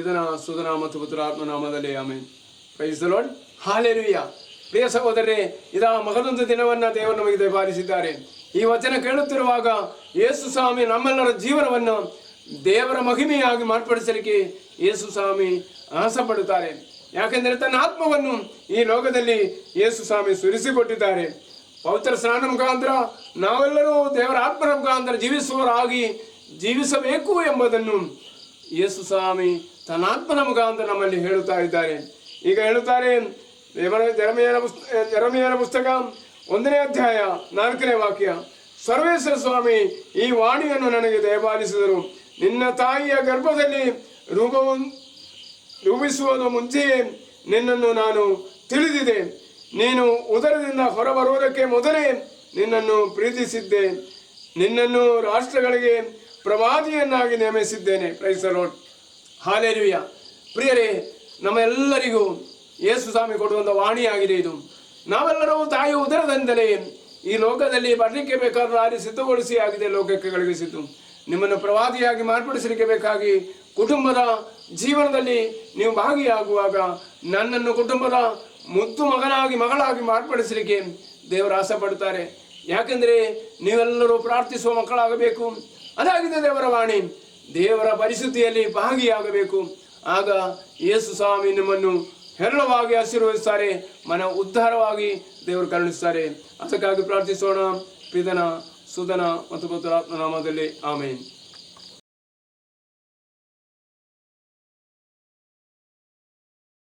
ಪಿತನ ಸುತನ ಮತ್ತು ಪುತ್ರಾತ್ಮ ನಾಮದಲ್ಲಿ amen. Praise the lord. Hallelujah. ಪ್ರಿಯ ಸಹೋದರರೇ, ಇದಾ ಮಗದೊಂದು ದಿನವನ್ನು ದೇವರು ನಮಗೆ ದಯಪಾಲಿಸಿದ್ದಾರೆ. ಈ ವಚನ ಕೇಳುತ್ತಿರುವಾಗ ಯೇಸು ಸ್ವಾಮಿ ನಮ್ಮೆಲ್ಲರ ಜೀವನವನ್ನು ದೇವರ ಮಹಿಮೆಯಾಗಿ ಮಾರ್ಪಡಿಸಲಿಕ್ಕೆ ಯೇಸು ಸ್ವಾಮಿ ಆಸೆ ಪಡುತ್ತಾರೆ. ಯಾಕೆಂದರೆ ತನ್ನ ಆತ್ಮವನ್ನು ಈ ಲೋಕದಲ್ಲಿ ಯೇಸು ಸ್ವಾಮಿ ಸುರಿಸಿಕೊಟ್ಟಿದ್ದಾರೆ. ಪವಿತ್ರ ಸ್ನಾನ ಮುಖಾಂತರ ನಾವೆಲ್ಲರೂ ದೇವರ ಆತ್ಮನ ಮುಖಾಂತರ ಜೀವಿಸುವವರಾಗಿ ಜೀವಿಸಬೇಕು ಎಂಬುದನ್ನು ಯೇಸು ಸ್ವಾಮಿ ತನ್ನ ಆತ್ಮನ ಮುಖಾಂತರ ನಮ್ಮಲ್ಲಿ ಹೇಳುತ್ತಾ ಇದ್ದಾರೆ. ಈಗ ಹೇಳುತ್ತಾರೆ ಯೆರೆಮೀಯನ ಪುಸ್ತಕ 1ನೇ ಅಧ್ಯಾಯ 4ನೇ ವಾಕ್ಯ. ಸರ್ವೇಶ್ವರ ಸ್ವಾಮಿ ಈ ವಾಣಿಯನ್ನು ನನಗೆ ದಯಪಾಲಿಸಿದರು. ನಿನ್ನ ತಾಯಿಯ ಗರ್ಭದಲ್ಲಿ ರೂಪಿಸುವುದು ಮುಂಚೆಯೇ ನಿನ್ನನ್ನು ನಾನು ತಿಳಿದಿದೆ. ನೀನು ಉದರದಿಂದ ಹೊರಬರುವುದಕ್ಕೆ ಮೊದಲೇ ನಿನ್ನನ್ನು ಪ್ರೀತಿಸಿದ್ದೆ. ನಿನ್ನನ್ನು ರಾಷ್ಟ್ರಗಳಿಗೆ ಪ್ರವಾದಿಯನ್ನಾಗಿ ನೇಮಿಸಿದ್ದೇನೆ. Praise the lord. ಹಲ್ಲೆಲೂಯಾ. ಪ್ರಿಯರೇ, ನಮ್ಮೆಲ್ಲರಿಗೂ ಯೇಸು ಸ್ವಾಮಿ ಕೊಡುವಂಥ ವಾಣಿಯಾಗಿದೆ ಇದು. ನಾವೆಲ್ಲರೂ ತಾಯಿ ಉದರದಿಂದಲೇ ಈ ಲೋಕದಲ್ಲಿ ಬರಲಿಕ್ಕೆ ಬೇಕಾದ ದಾರಿ ಸಿದ್ಧಗೊಳಿಸಿ ಆಗಿದೆ ಲೋಕಕ್ಕೆ ಕಳುಹಿಸಿತು. ನಿಮ್ಮನ್ನು ಪ್ರವಾದಿಯಾಗಿ ಮಾರ್ಪಡಿಸಲಿಕ್ಕೆ ಬೇಕಾಗಿ ಕುಟುಂಬದ ಜೀವನದಲ್ಲಿ ನೀವು ಭಾಗಿಯಾಗುವಾಗ ನನ್ನನ್ನು ಕುಟುಂಬದ ಮುದ್ದು ಮಗಳಾಗಿ ಮಾರ್ಪಡಿಸಲಿಕ್ಕೆ ದೇವರು ಆಸೆ ಪಡ್ತಾರೆ. ಯಾಕೆಂದರೆ ನೀವೆಲ್ಲರೂ ಪ್ರಾರ್ಥಿಸುವ ಮಕ್ಕಳಾಗಬೇಕು. ಅದಾಗಿದೆ ದೇವರ ವಾಣಿ. ದೇವರ ಪರಿಸ್ಥಿತಿಯಲ್ಲಿ ಭಾಗಿಯಾಗಬೇಕು. ಆಗ ಯೇಸು ಸ್ವಾಮಿ ನಿಮ್ಮನ್ನು ಹೇರಳವಾಗಿ ಆಶೀರ್ವದಿಸ್ತಾರೆ. ಮನ ಉದ್ಧಾರವಾಗಿ ದೇವರು ಕರುಣಿಸ್ತಾರೆ. ಅದಕ್ಕಾಗಿ ಪ್ರಾರ್ಥಿಸೋಣ. ಪಿತನ ಸುತನ ಮತ್ತು ಪುತ್ರಾತ್ಮ ನಾಮದಲ್ಲಿ ಆಮೆನ್.